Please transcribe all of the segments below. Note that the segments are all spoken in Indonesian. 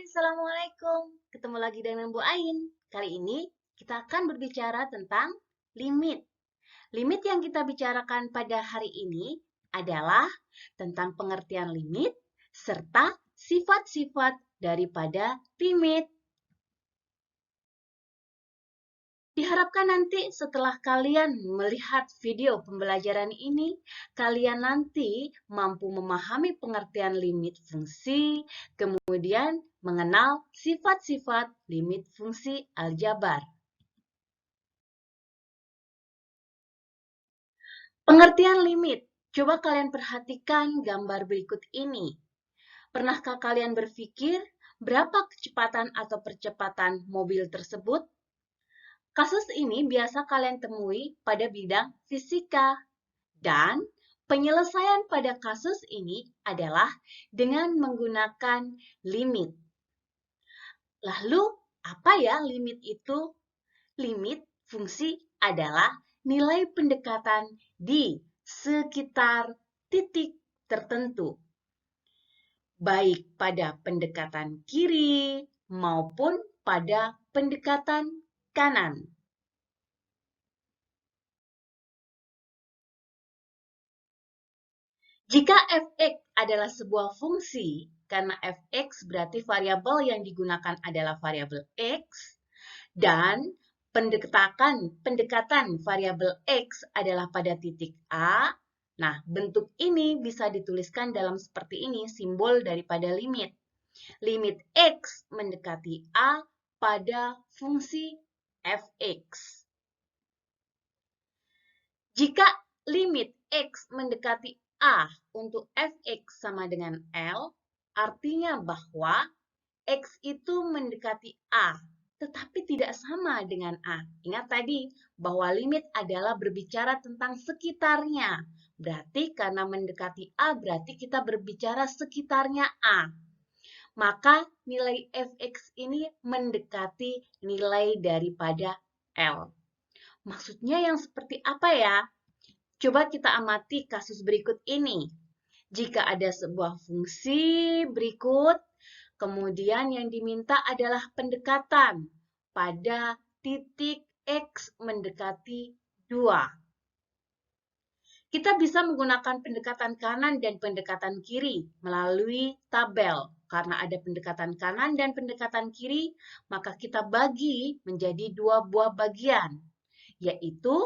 Assalamualaikum. Ketemu lagi dengan Bu Ain. Kali ini kita akan berbicara tentang limit. Limit yang kita bicarakan pada hari ini adalah tentang pengertian limit serta sifat-sifat daripada limit. Diharapkan nanti setelah kalian melihat video pembelajaran ini, kalian nanti mampu memahami pengertian limit fungsi, kemudian mengenal sifat-sifat limit fungsi aljabar. Pengertian limit. Coba kalian perhatikan gambar berikut ini. Pernahkah kalian berpikir berapa kecepatan atau percepatan mobil tersebut? Kasus ini biasa kalian temui pada bidang fisika. Dan penyelesaian pada kasus ini adalah dengan menggunakan limit. Lalu, apa ya limit itu? Limit fungsi adalah nilai pendekatan di sekitar titik tertentu, baik pada pendekatan kiri maupun pada pendekatan kanan. Jika fx adalah sebuah fungsi, karena fx berarti variabel yang digunakan adalah variabel x, dan pendekatan variabel x adalah pada titik A, nah bentuk ini bisa dituliskan dalam seperti ini, simbol daripada limit. Limit x mendekati A pada fungsi fx. Jika limit x mendekati A untuk fx sama dengan L, artinya bahwa x itu mendekati A, tetapi tidak sama dengan A. Ingat tadi bahwa limit adalah berbicara tentang sekitarnya. Berarti karena mendekati A, berarti kita berbicara sekitarnya A. Maka nilai fx ini mendekati nilai daripada L. Maksudnya yang seperti apa ya? Coba kita amati kasus berikut ini. Jika ada sebuah fungsi berikut, kemudian yang diminta adalah pendekatan pada titik X mendekati 2. Kita bisa menggunakan pendekatan kanan dan pendekatan kiri melalui tabel. Karena ada pendekatan kanan dan pendekatan kiri, maka kita bagi menjadi dua buah bagian, yaitu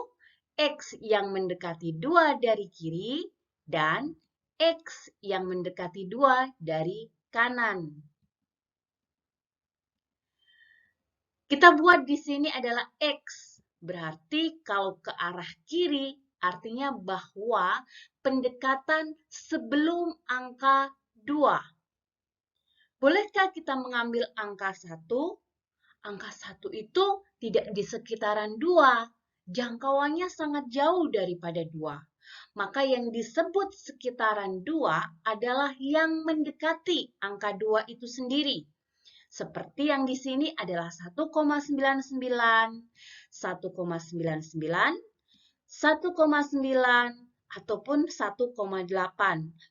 X yang mendekati 2 dari kiri dan X yang mendekati 2 dari kanan. Kita buat di sini adalah X. Berarti kalau ke arah kiri, artinya bahwa pendekatan sebelum angka 2. Bolehkah kita mengambil angka 1? Angka 1 itu tidak di sekitaran 2. Jangkauannya sangat jauh daripada 2. Maka yang disebut sekitaran 2 adalah yang mendekati angka 2 itu sendiri. Seperti yang di sini adalah 1,99, 1,99, 1,9, ataupun 1,8.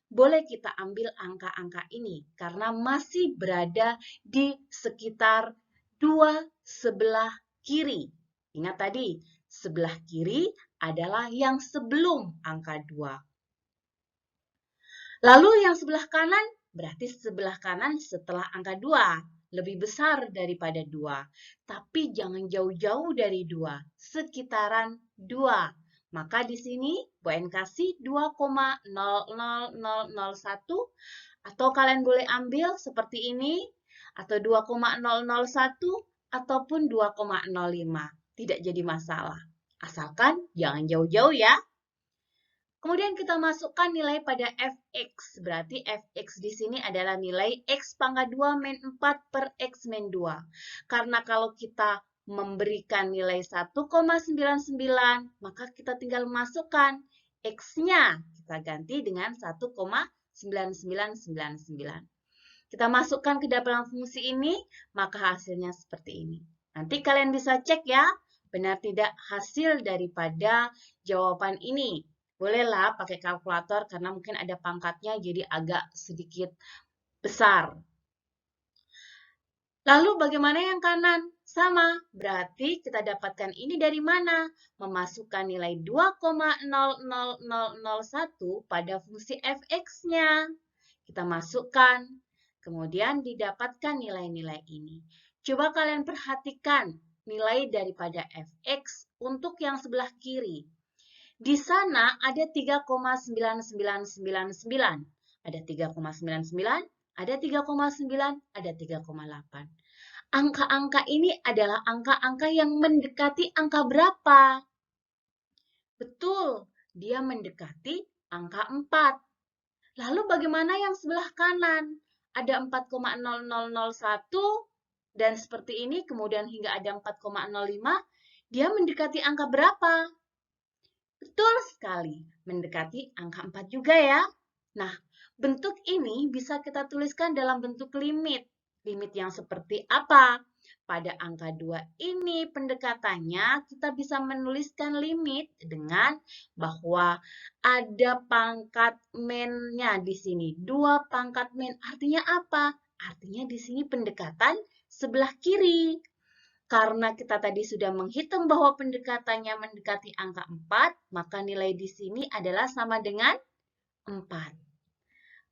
Boleh kita ambil angka-angka ini karena masih berada di sekitar 2 sebelah kiri. Ingat tadi, sebelah kiri adalah yang sebelum angka 2. Lalu yang sebelah kanan, berarti sebelah kanan setelah angka 2. Lebih besar daripada 2. Tapi jangan jauh-jauh dari 2. Sekitaran 2. Maka di sini Bu En kasih 2,00001 atau kalian boleh ambil seperti ini atau 2,001 ataupun 2,05. Tidak jadi masalah. Asalkan jangan jauh-jauh ya. Kemudian kita masukkan nilai pada fx. Berarti fx di sini adalah nilai x pangkat 2 min 4 per x min 2. Karena kalau kita memberikan nilai 1,99, maka kita tinggal masukkan x-nya. Kita ganti dengan 1,9999. Kita masukkan ke dalam fungsi ini, maka hasilnya seperti ini. Nanti kalian bisa cek ya, benar tidak hasil daripada jawaban ini. Bolehlah pakai kalkulator karena mungkin ada pangkatnya jadi agak sedikit besar. Lalu bagaimana yang kanan? Sama, berarti kita dapatkan ini dari mana? Memasukkan nilai 2,00001 pada fungsi fx-nya. Kita masukkan, kemudian didapatkan nilai-nilai ini. Coba kalian perhatikan nilai daripada fx untuk yang sebelah kiri. Di sana ada 3,9999. Ada 3,99, ada 3,9, ada 3,8. Angka-angka ini adalah angka-angka yang mendekati angka berapa? Betul, dia mendekati angka 4. Lalu bagaimana yang sebelah kanan? Ada 4,0001 dan seperti ini, kemudian hingga ada 4,05. Dia mendekati angka berapa? Betul sekali, mendekati angka 4 juga ya. Nah, bentuk ini bisa kita tuliskan dalam bentuk limit. Limit yang seperti apa? Pada angka 2 ini pendekatannya kita bisa menuliskan limit dengan bahwa ada pangkat min-nya di sini. 2 pangkat min artinya apa? Artinya di sini pendekatan sebelah kiri. Karena kita tadi sudah menghitung bahwa pendekatannya mendekati angka 4, maka nilai di sini adalah sama dengan 4.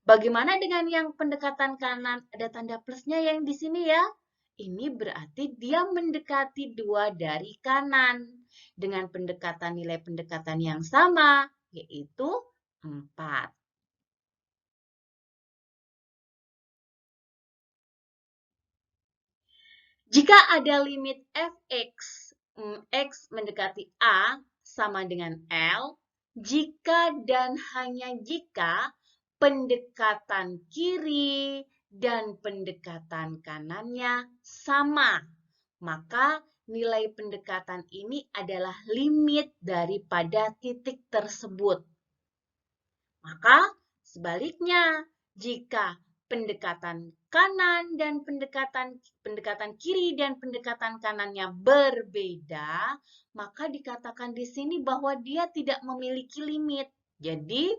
Bagaimana dengan yang pendekatan kanan? Ada tanda plusnya yang di sini ya. Ini berarti dia mendekati 2 dari kanan. Dengan pendekatan nilai pendekatan yang sama, yaitu 4. Jika ada limit fx, x mendekati A sama dengan L, jika dan hanya jika pendekatan kiri dan pendekatan kanannya sama, maka nilai pendekatan ini adalah limit daripada titik tersebut. Maka sebaliknya, jika pendekatan kanan dan pendekatan kiri dan pendekatan kanannya berbeda, maka dikatakan di sini bahwa dia tidak memiliki limit. Jadi,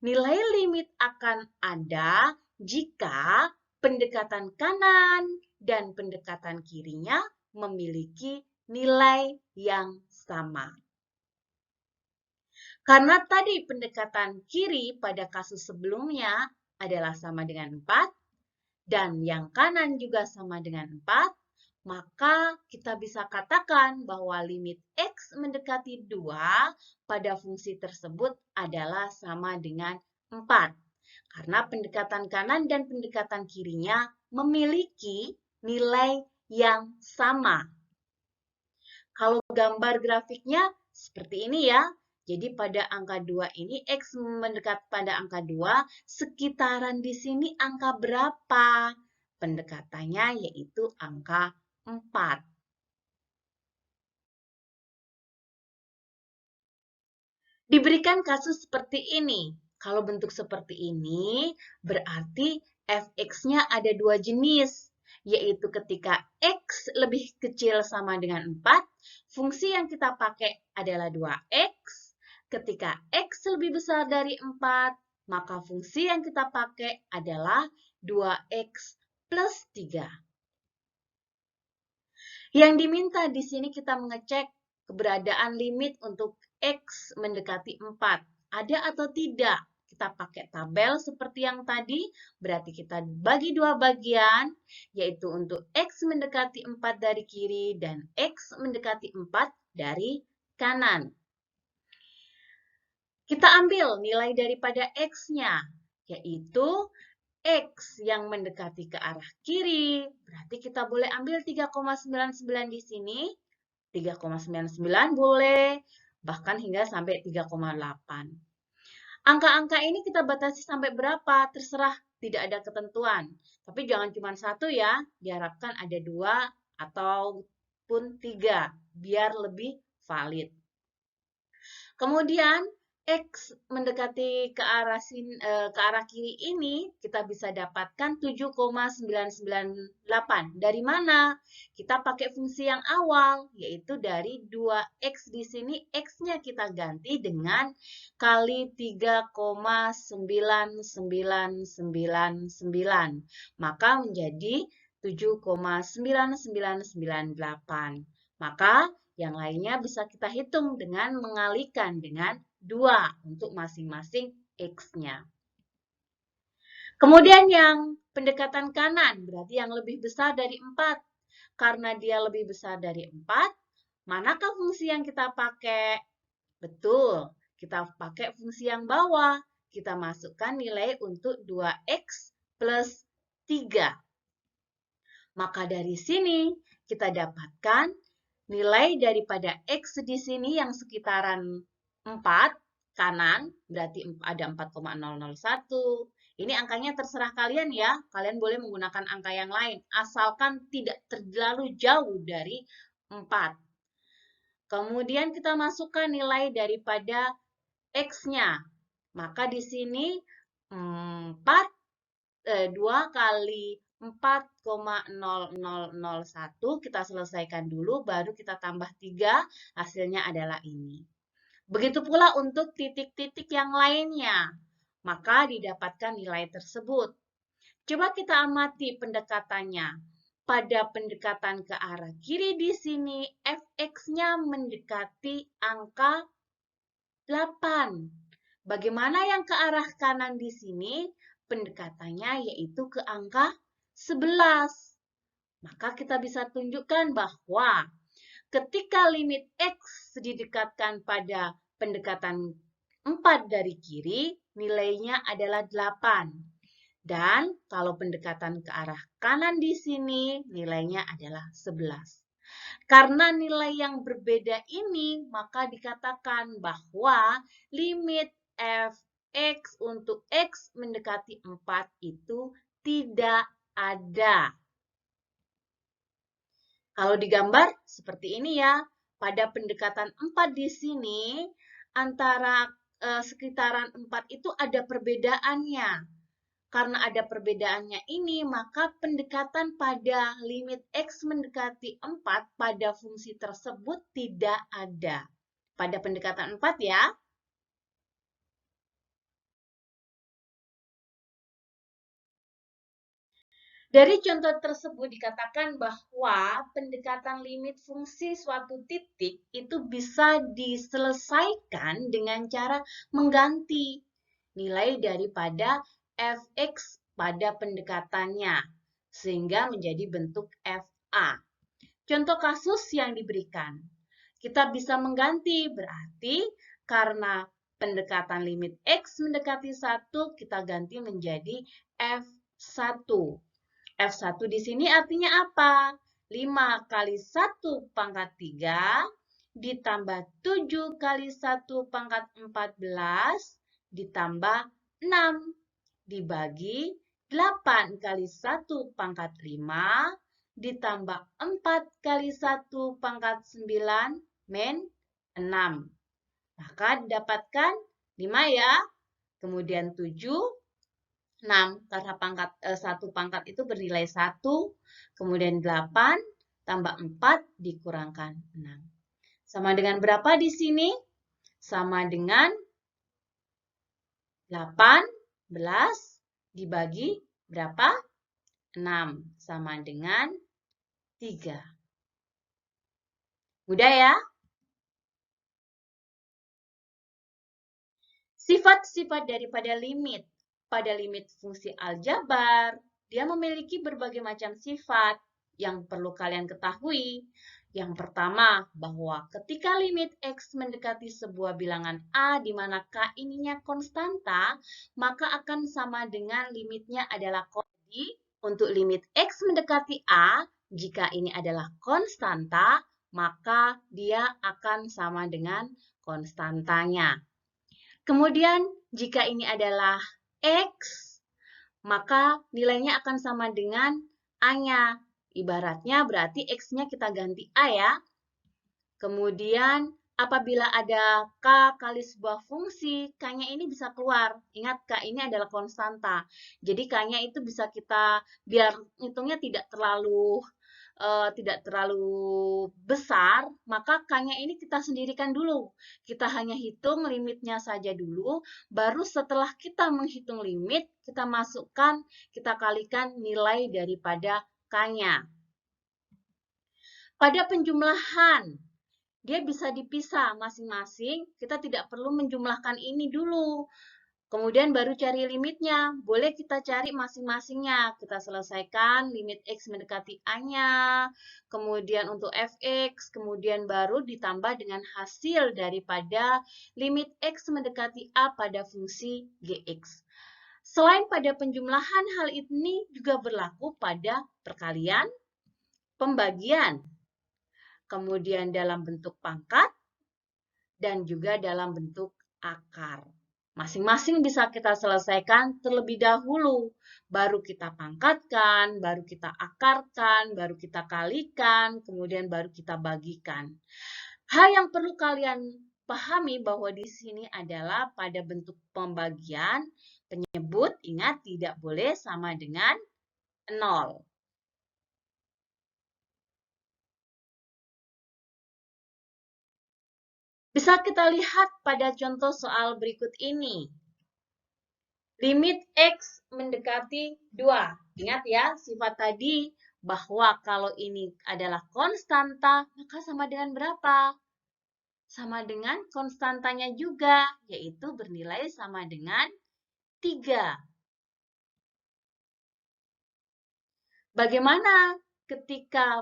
nilai limit akan ada jika pendekatan kanan dan pendekatan kirinya memiliki nilai yang sama. Karena tadi pendekatan kiri pada kasus sebelumnya adalah sama dengan 4, dan yang kanan juga sama dengan 4, maka kita bisa katakan bahwa limit x mendekati 2 pada fungsi tersebut adalah sama dengan 4. Karena pendekatan kanan dan pendekatan kirinya memiliki nilai yang sama. Kalau gambar grafiknya seperti ini ya. Jadi pada angka 2 ini, X mendekat pada angka 2, sekitaran di sini angka berapa? Pendekatannya yaitu angka 4. Diberikan kasus seperti ini. Kalau bentuk seperti ini, berarti fx-nya ada 2 jenis, yaitu ketika x lebih kecil sama dengan 4, fungsi yang kita pakai adalah 2x. Ketika x lebih besar dari 4, maka fungsi yang kita pakai adalah 2x plus 3. Yang diminta di sini kita mengecek keberadaan limit untuk x mendekati 4. Ada atau tidak? Kita pakai tabel seperti yang tadi, berarti kita bagi 2 bagian, yaitu untuk x mendekati 4 dari kiri dan x mendekati 4 dari kanan. Kita ambil nilai daripada x-nya, yaitu x yang mendekati ke arah kiri, berarti kita boleh ambil 3,99 di sini. 3,99 boleh, bahkan hingga sampai 3,8. Angka-angka ini kita batasi sampai berapa? Terserah, tidak ada ketentuan. Tapi jangan cuma 1 ya, diharapkan ada 2 ataupun 3, biar lebih valid. Kemudian, X mendekati ke arah kiri ini, kita bisa dapatkan 7,998. Dari mana? Kita pakai fungsi yang awal, yaitu dari 2X di sini, X-nya kita ganti dengan kali 3,9999. Maka menjadi 7,9998. Maka yang lainnya bisa kita hitung dengan mengalikan dengan 2 untuk masing-masing X-nya. Kemudian yang pendekatan kanan, berarti yang lebih besar dari 4. Karena dia lebih besar dari 4, manakah fungsi yang kita pakai? Betul, kita pakai fungsi yang bawah. Kita masukkan nilai untuk 2X plus 3. Maka dari sini kita dapatkan nilai daripada X di sini yang sekitaran 4 kanan, berarti ada 4,001. Ini angkanya terserah kalian ya. Kalian boleh menggunakan angka yang lain, asalkan tidak terlalu jauh dari 4. Kemudian kita masukkan nilai daripada X-nya. Maka di sini 2 kali 4,0001 kita selesaikan dulu, baru kita tambah 3, hasilnya adalah ini. Begitu pula untuk titik-titik yang lainnya, maka didapatkan nilai tersebut. Coba kita amati pendekatannya. Pada pendekatan ke arah kiri di sini, fx-nya mendekati angka 8. Bagaimana yang ke arah kanan di sini? Pendekatannya yaitu ke angka 11. Maka kita bisa tunjukkan bahwa ketika limit X didekatkan pada pendekatan 4 dari kiri, nilainya adalah 8. Dan kalau pendekatan ke arah kanan di sini, nilainya adalah 11. Karena nilai yang berbeda ini, maka dikatakan bahwa limit f(x) untuk x mendekati 4 itu tidak ada. Kalau digambar seperti ini ya, pada pendekatan 4 di sini, antara sekitaran 4 itu ada perbedaannya. Karena ada perbedaannya ini, maka pendekatan pada limit X mendekati 4 pada fungsi tersebut tidak ada. Pada pendekatan 4 ya. Dari contoh tersebut dikatakan bahwa pendekatan limit fungsi suatu titik itu bisa diselesaikan dengan cara mengganti nilai daripada fx pada pendekatannya, sehingga menjadi bentuk fa. Contoh kasus yang diberikan, kita bisa mengganti, berarti karena pendekatan limit x mendekati 1, kita ganti menjadi f1. F1 di sini artinya apa? 5 kali 1 pangkat 3 ditambah 7 kali 1 pangkat 14 ditambah 6 dibagi 8 kali 1 pangkat 5 ditambah 4 kali 1 pangkat 9 min 6. Maka didapatkan 5 ya. Kemudian 7 6, karena 1 pangkat itu bernilai 1, kemudian 8, tambah 4, dikurangkan 6. Sama dengan berapa di sini? Sama dengan 18 dibagi berapa? 6, sama dengan 3. Mudah ya? Sifat-sifat daripada limit. Pada limit fungsi aljabar, dia memiliki berbagai macam sifat yang perlu kalian ketahui. Yang pertama, bahwa ketika limit X mendekati sebuah bilangan A di mana K ininya konstanta, maka akan sama dengan limitnya adalah kodi. Untuk limit X mendekati A, jika ini adalah konstanta, maka dia akan sama dengan konstantanya. Kemudian, jika ini adalah X, maka nilainya akan sama dengan A-nya. Ibaratnya berarti X-nya kita ganti A ya. Kemudian, apabila ada K kali sebuah fungsi, K-nya ini bisa keluar. Ingat, K ini adalah konstanta. Jadi, K-nya itu bisa kita, biar hitungnya tidak terlalu besar, maka K-nya ini kita sendirikan dulu. Kita hanya hitung limitnya saja dulu, baru setelah kita menghitung limit, kita masukkan, kita kalikan nilai daripada K-nya. Pada penjumlahan, dia bisa dipisah masing-masing, kita tidak perlu menjumlahkan ini dulu. Kemudian baru cari limitnya. Boleh kita cari masing-masingnya. Kita selesaikan limit X mendekati A-nya. Kemudian untuk Fx, kemudian baru ditambah dengan hasil daripada limit X mendekati A pada fungsi Gx. Selain pada penjumlahan, hal ini juga berlaku pada perkalian, pembagian, kemudian dalam bentuk pangkat, dan juga dalam bentuk akar. Masing-masing bisa kita selesaikan terlebih dahulu. Baru kita pangkatkan, baru kita akarkan, baru kita kalikan, kemudian baru kita bagikan. Hal yang perlu kalian pahami bahwa di sini adalah pada bentuk pembagian, penyebut, ingat tidak boleh sama dengan 0. Bisa kita lihat pada contoh soal berikut ini. Limit X mendekati 2. Ingat ya, sifat tadi bahwa kalau ini adalah konstanta, maka sama dengan berapa? Sama dengan konstantanya juga, yaitu bernilai sama dengan 3. Bagaimana ketika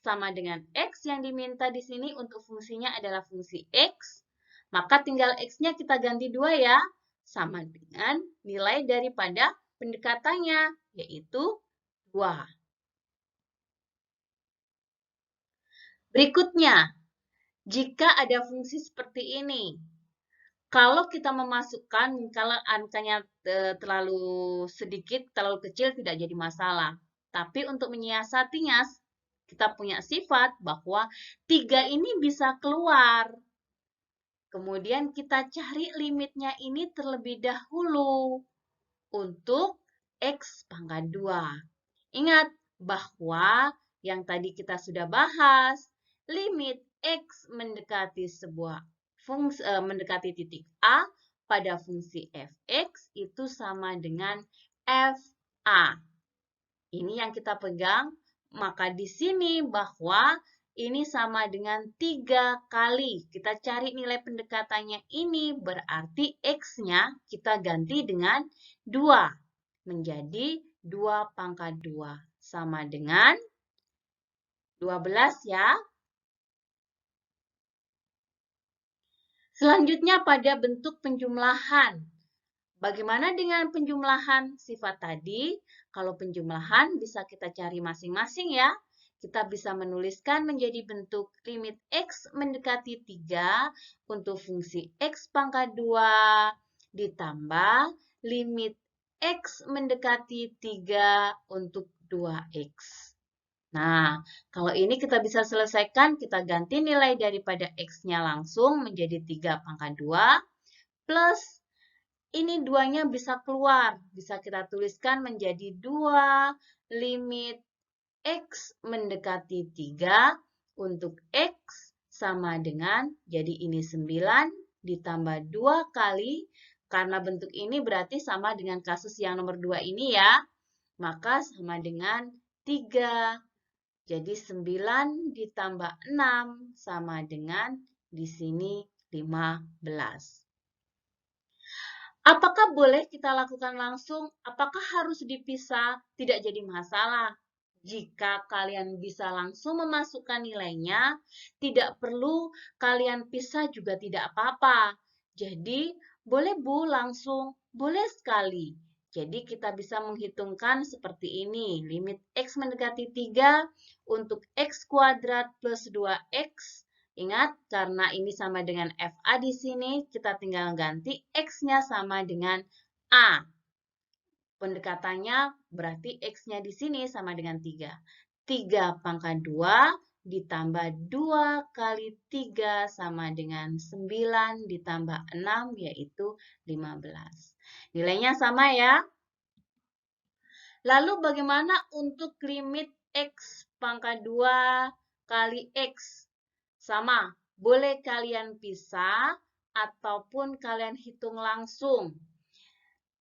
sama dengan X yang diminta di sini untuk fungsinya adalah fungsi X, maka tinggal X-nya kita ganti 2 ya, sama dengan nilai daripada pendekatannya, yaitu 2. Berikutnya, jika ada fungsi seperti ini, kalau kita memasukkan, kalau angkanya terlalu sedikit, terlalu kecil tidak jadi masalah. Tapi untuk menyiasatinya, kita punya sifat bahwa 3 ini bisa keluar. Kemudian kita cari limitnya ini terlebih dahulu untuk X pangkat 2. Ingat bahwa yang tadi kita sudah bahas, limit X mendekati sebuah fungsi mendekati titik A pada fungsi Fx itu sama dengan Fa. Ini yang kita pegang, maka di sini bahwa ini sama dengan 3 kali. Kita cari nilai pendekatannya ini, berarti X-nya kita ganti dengan 2. Menjadi 2 pangkat 2. Sama dengan 12 ya. Selanjutnya pada bentuk penjumlahan. Bagaimana dengan penjumlahan sifat tadi? Kalau penjumlahan bisa kita cari masing-masing ya. Kita bisa menuliskan menjadi bentuk limit X mendekati 3 untuk fungsi X pangkat 2 ditambah limit X mendekati 3 untuk 2X. Nah, kalau ini kita bisa selesaikan, kita ganti nilai daripada X-nya langsung menjadi 3 pangkat 2 plus ini 2-nya bisa keluar. Bisa kita tuliskan menjadi 2 limit X mendekati 3 untuk X sama dengan, jadi ini 9 ditambah 2 kali, karena bentuk ini berarti sama dengan kasus yang nomor 2 ini ya, maka sama dengan 3. Jadi 9 ditambah 6 sama dengan di sini 15. Apakah boleh kita lakukan langsung? Apakah harus dipisah? Tidak jadi masalah. Jika kalian bisa langsung memasukkan nilainya, tidak perlu kalian pisah juga tidak apa-apa. Jadi, boleh Bu langsung? Boleh sekali. Jadi, kita bisa menghitungkan seperti ini. Limit X mendekati 3 untuk X kuadrat plus 2X. Ingat, karena ini sama dengan FA di sini, kita tinggal ganti X-nya sama dengan A. Pendekatannya berarti X-nya di sini sama dengan 3. 3 pangkat 2 ditambah 2 kali 3 sama dengan 9 ditambah 6 yaitu 15. Nilainya sama ya. Lalu bagaimana untuk limit X pangkat 2 kali X? Sama, boleh kalian pisah ataupun kalian hitung langsung.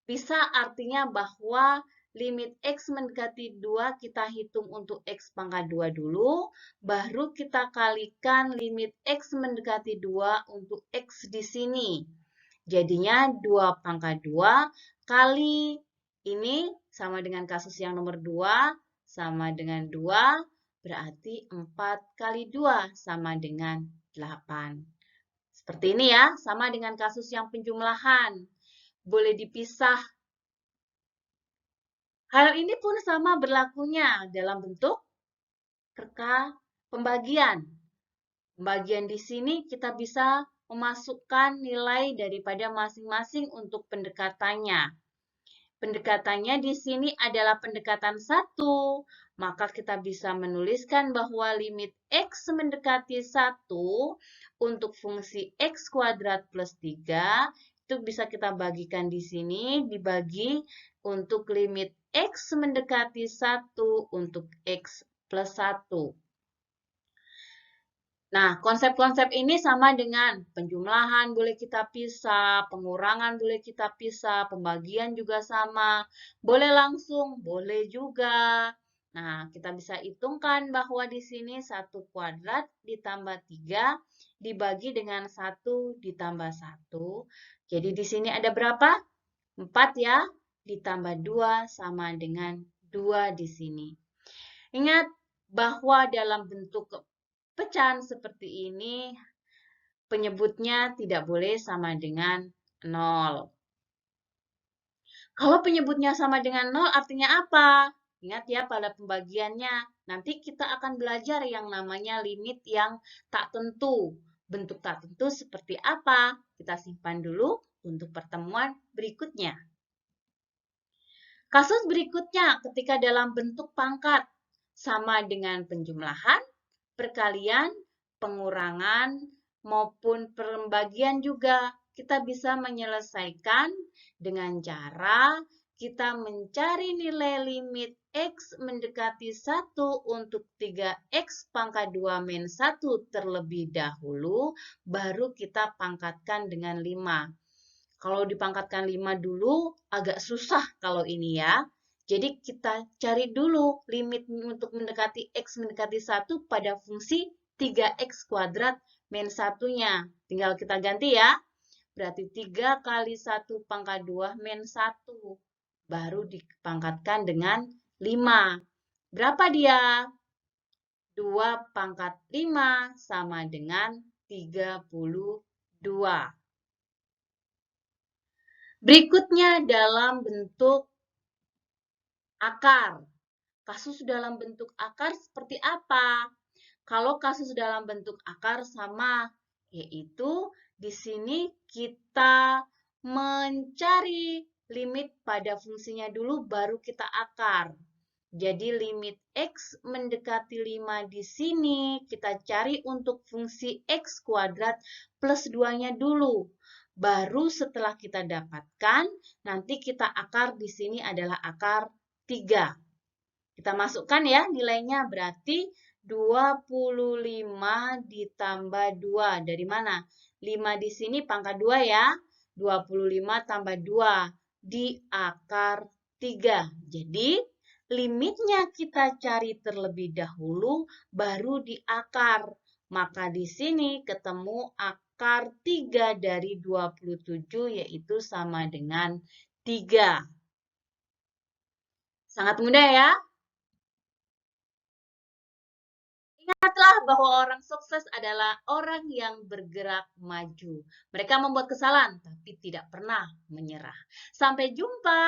Pisah artinya bahwa limit X mendekati 2 kita hitung untuk X pangkat 2 dulu, baru kita kalikan limit X mendekati 2 untuk X di sini. Jadinya 2 pangkat 2 kali ini sama dengan kasus yang nomor 2, sama dengan 2, berarti 4 kali 2 sama dengan 8. Seperti ini ya, sama dengan kasus yang penjumlahan. Boleh dipisah. Hal ini pun sama berlakunya dalam bentuk reka pembagian. Pembagian di sini kita bisa memasukkan nilai daripada masing-masing untuk pendekatannya. Pendekatannya di sini adalah pendekatan 1, maka kita bisa menuliskan bahwa limit X mendekati 1 untuk fungsi X kuadrat plus 3, itu bisa kita bagikan di sini, dibagi untuk limit X mendekati 1 untuk X plus 1. Nah, konsep-konsep ini sama dengan penjumlahan boleh kita pisah, pengurangan boleh kita pisah, pembagian juga sama. Boleh langsung, boleh juga. Nah, kita bisa hitungkan bahwa di sini 1 kuadrat ditambah 3 dibagi dengan 1 ditambah 1. Jadi di sini ada berapa? 4 ya, ditambah 2 sama dengan 2 di sini. Ingat bahwa dalam bentuk pecahan seperti ini, penyebutnya tidak boleh sama dengan 0. Kalau penyebutnya sama dengan 0 artinya apa? Ingat ya pada pembagiannya, nanti kita akan belajar yang namanya limit yang tak tentu. Bentuk tak tentu seperti apa? Kita simpan dulu untuk pertemuan berikutnya. Kasus berikutnya ketika dalam bentuk pangkat sama dengan penjumlahan, perkalian, pengurangan, maupun pembagian juga kita bisa menyelesaikan dengan cara kita mencari nilai limit X mendekati 1 untuk 3X pangkat 2 min 1 terlebih dahulu, baru kita pangkatkan dengan 5. Kalau dipangkatkan 5 dulu, agak susah kalau ini ya. Jadi kita cari dulu limit untuk mendekati X mendekati 1 pada fungsi 3X kuadrat min 1-nya. Tinggal kita ganti ya. Berarti 3 kali 1 pangkat 2 min 1. Baru dipangkatkan dengan 5. Berapa dia? 2 pangkat 5 sama dengan 32. Berikutnya dalam bentuk akar. Kasus dalam bentuk akar seperti apa? Kalau kasus dalam bentuk akar sama, yaitu di sini kita mencari limit pada fungsinya dulu baru kita akar. Jadi limit X mendekati 5 di sini kita cari untuk fungsi X kuadrat plus 2-nya dulu. Baru setelah kita dapatkan, nanti kita akar di sini adalah akar 3. Kita masukkan ya nilainya, berarti 25 ditambah 2. Dari mana? 5 di sini pangkat 2 ya. 25 tambah 2 di akar 3. Jadi, limitnya kita cari terlebih dahulu, baru di akar. Maka di sini ketemu akar 3 dari 27, yaitu sama dengan 3. Sangat mudah ya. Ingatlah bahwa orang sukses adalah orang yang bergerak maju. Mereka membuat kesalahan, tapi tidak pernah menyerah. Sampai jumpa.